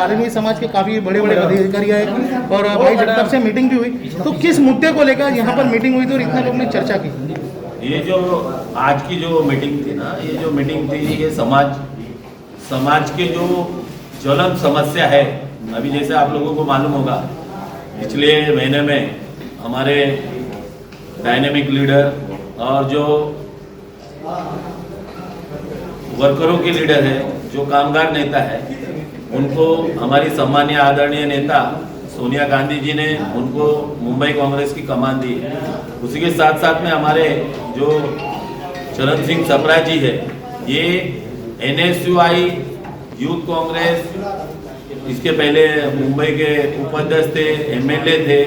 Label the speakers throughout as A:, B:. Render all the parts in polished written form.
A: Army समाज के काफी बड़े बड़े अधिकारी आए और भाई जगताप से मीटिंग भी हुई, तो किस मुद्दे को लेकर यहाँ पर मीटिंग हुई थी और इतने लोग ने चर्चा की?
B: ये जो आज की जो मीटिंग थी ना, ये जो मीटिंग थी, ये समाज के जो ज्वलंत समस्या है, अभी जैसे आप लोगों को मालूम होगा पिछले महीने में हमारे डायनेमिक लीडर और जो वर्करों के लीडर है, जो कामगार नेता है, उनको हमारी सम्मानीय आदरणीय नेता सोनिया गांधी जी ने उनको मुंबई कांग्रेस की कमान दी। उसी के साथ साथ में हमारे जो चरण सिंह सप्रा जी है, ये NSUI यूथ कांग्रेस, इसके पहले मुंबई के उपाध्यक्ष थे, MLA थे,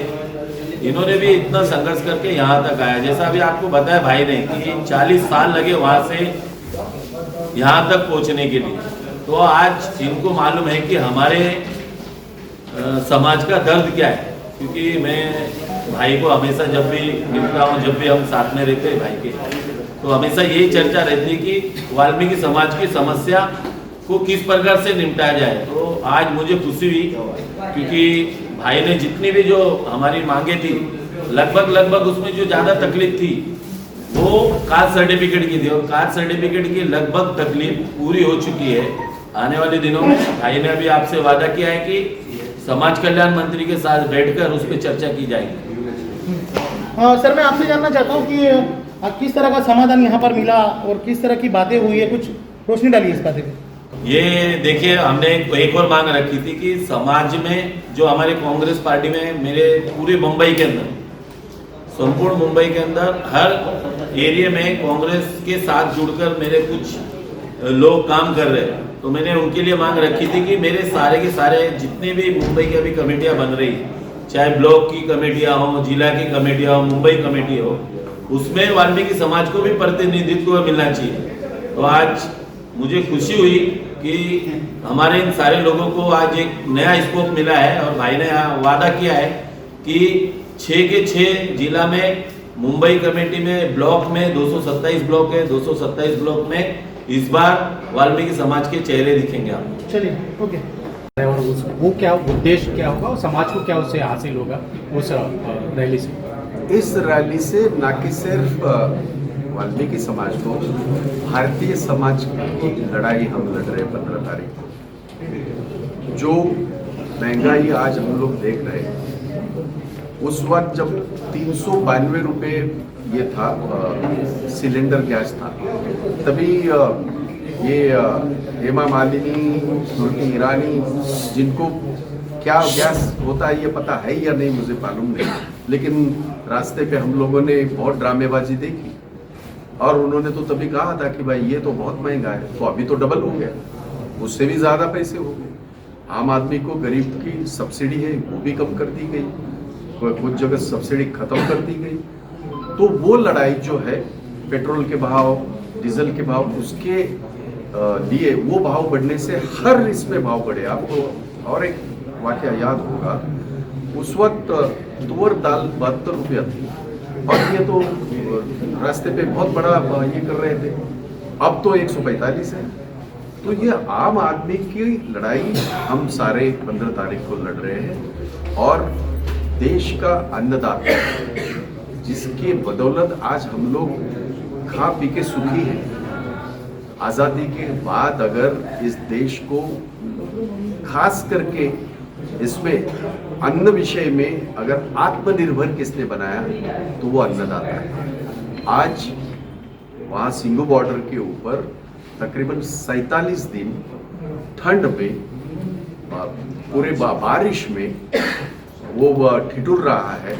B: इन्होंने भी इतना संघर्ष करके यहाँ तक आया। जैसा अभी आपको बताया भाई ने कि 40 साल लगे वहाँ से यहाँ तक पहुँचने के लिए। तो आज इनको मालूम है कि हमारे समाज का दर्द क्या है, क्योंकि मैं भाई को हमेशा जब भी मिलता हूँ, जब भी हम साथ में रहते हैं भाई के, तो हमेशा यही चर्चा रहती है कि वाल्मीकि समाज की समस्या को किस प्रकार से निपटाया जाए। तो आज मुझे खुशी हुई क्योंकि भाई ने जितनी भी जो हमारी मांगे थी, लगभग उसमें जो ज़्यादा तकलीफ थी वो कास्ट सर्टिफिकेट की थी, और कास्ट सर्टिफिकेट की लगभग तकलीफ पूरी हो चुकी है। आने वाले दिनों में भाई ने अभी आपसे वादा किया है कि समाज कल्याण मंत्री के साथ बैठकर उस पर चर्चा की जाएगी।
A: सर, मैं आपसे जानना चाहता हूँ कि किस तरह का समाधान यहाँ पर मिला और किस तरह की बातें हुई है, कुछ रोशनी डालिए इस बातें पे।
B: ये देखिए, हमने एक और मांग रखी थी कि समाज में जो हमारे कांग्रेस पार्टी में, मेरे पूरे मुंबई के अंदर, संपूर्ण मुंबई के अंदर हर एरिया में कांग्रेस के साथ जुड़कर मेरे कुछ लोग काम कर रहे हैं। तो मैंने उनके लिए मांग रखी थी कि मेरे सारे के सारे जितने भी मुंबई की अभी कमेटियां बन रही, चाहे ब्लॉक की कमेटियां हो, जिला की कमेटियां हो, मुंबई कमेटी हो, उसमें वाल्मीकि समाज को भी प्रतिनिधित्व मिलना चाहिए। तो आज मुझे खुशी हुई कि हमारे इन सारे लोगों को आज एक नया स्कोप मिला है, और भाई ने वादा किया है कि 6 के 6 जिला में, मुंबई कमेटी में, ब्लॉक में 227 ब्लॉक है, 227 ब्लॉक में इस बार वाल्मीकि समाज के चेहरे दिखेंगे आपको।
A: चलिए, ओके।
C: और वो क्या उद्देश्य क्या होगा और समाज को क्या उससे हासिल होगा उस रैली से?
D: इस रैली से न कि सिर्फ वाल्मीकि समाज को, भारतीय समाज की लड़ाई हम लड़ रहे हैं 15 तारीख को। जो महंगाई आज हम लोग देख रहे हैं, उस वक्त जब 392 रुपये ये था सिलेंडर गैस था, तभी ये हेमा मालिनी, स्मृति ईरानी, जिनको क्या गैस होता है ये पता है या नहीं मुझे मालूम नहीं, लेकिन रास्ते पे हम लोगों ने बहुत ड्रामेबाजी देखी और उन्होंने तो तभी कहा था कि भाई ये तो बहुत महंगा है, तो अभी तो डबल हो गया, उससे भी ज़्यादा पैसे हो गए। आम आदमी को, गरीब की सब्सिडी है वो भी कम कर दी गई, कुछ जगह सब्सिडी खत्म कर दी गई। तो वो लड़ाई जो है, पेट्रोल के भाव, डीजल के भाव, उसके लिए वो भाव बढ़ने से हर इसमें भाव बढ़े। आपको और एक वाकया याद होगा, उस वक्त तुअर दाल 72 रुपया थी और ये तो रास्ते पे बहुत बड़ा ये कर रहे थे, अब तो 145 है। तो ये आम आदमी की लड़ाई हम सारे 15 तारीख को लड़ रहे हैं, और देश का अन्नदाता, जिसके बदौलत आज हम लोग खा पी के सुखी हैं। आज़ादी के बाद अगर इस देश को खास करके इसमें अन्न विषय में अगर आत्मनिर्भर किसने बनाया, तो वो अन्नदाता है। आज वहाँ सिंघू बॉर्डर के ऊपर तकरीबन 47 दिन ठंड में, पूरे बारिश में वो ठिठुर रहा है,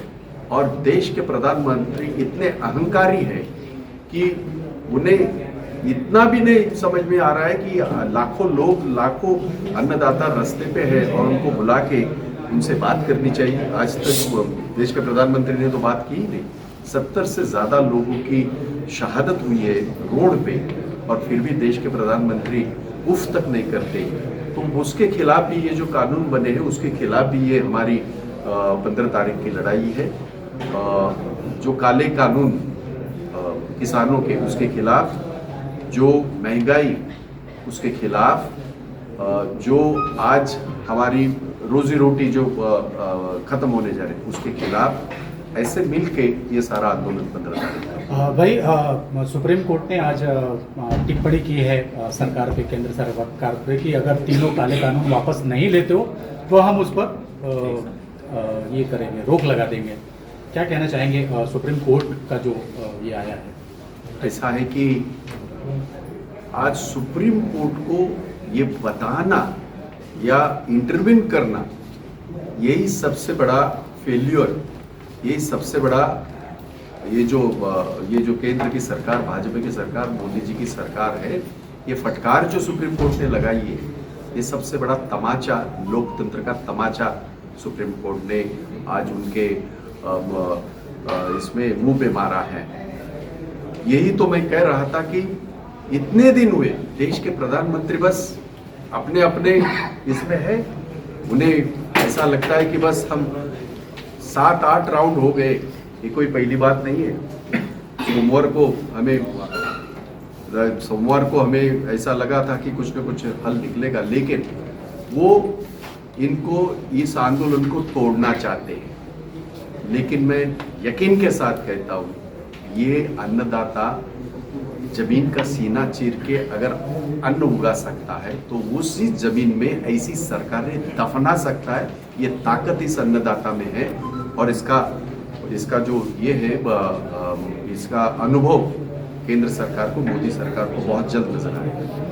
D: और देश के प्रधानमंत्री इतने अहंकारी हैं कि उन्हें इतना भी नहीं समझ में आ रहा है कि लाखों लोग, लाखों अन्नदाता रास्ते पे है और उनको बुला के उनसे बात करनी चाहिए। आज तक देश के प्रधानमंत्री ने तो बात की ही नहीं। 70 से ज़्यादा लोगों की शहादत हुई है रोड पे, और फिर भी देश के प्रधानमंत्री उफ तक नहीं करते। तो उसके खिलाफ भी ये जो कानून बने हैं, उसके खिलाफ भी ये हमारी 15 तारीख की लड़ाई है। जो काले कानून किसानों के, उसके खिलाफ, जो महंगाई, उसके खिलाफ, जो आज हमारी रोजी रोटी जो खत्म होने जा रही है उसके खिलाफ ऐसे मिल के ये सारा आंदोलन 15 तारीख को।
C: भाई सुप्रीम कोर्ट ने आज टिप्पणी की है सरकार पे, केंद्र सरकार पे, कि अगर तीनों काले कानून वापस नहीं लेते हो तो हम उस पर ये करेंगे, रोक लगा देंगे। क्या कहना चाहेंगे सुप्रीम कोर्ट का जो ये आया है?
D: ऐसा है कि आज सुप्रीम कोर्ट को ये बताना या इंटरवीन करना यही सबसे बड़ा फेल्यूर, यही सबसे बड़ा ये जो केंद्र की सरकार, भाजपा की सरकार, मोदी जी की सरकार है, ये फटकार जो सुप्रीम कोर्ट ने लगाई है, ये सबसे बड़ा तमाचा, लोकतंत्र का तमाचा सुप्रीम कोर्ट ने आज उनके इसमें मुंह पे मारा है। यही तो मैं कह रहा था कि इतने दिन हुए देश के प्रधानमंत्री बस अपने अपने इसमें है, उन्हें ऐसा लगता है कि बस हम 7-8 राउंड हो गए, ये कोई पहली बात नहीं है। सोमवार को हमें ऐसा लगा था कि कुछ न कुछ हल निकलेगा, लेकिन वो इनको इस आंदोलन को तोड़ना चाहते हैं। लेकिन मैं यकीन के साथ कहता हूँ, ये अन्नदाता जमीन का सीना चीर के अगर अन्न उगा सकता है तो उसी जमीन में ऐसी सरकारें दफना सकता है। ये ताकत इस अन्नदाता में है और इसका जो ये है इसका अनुभव केंद्र सरकार को, मोदी सरकार को बहुत जल्द नजर आएगा।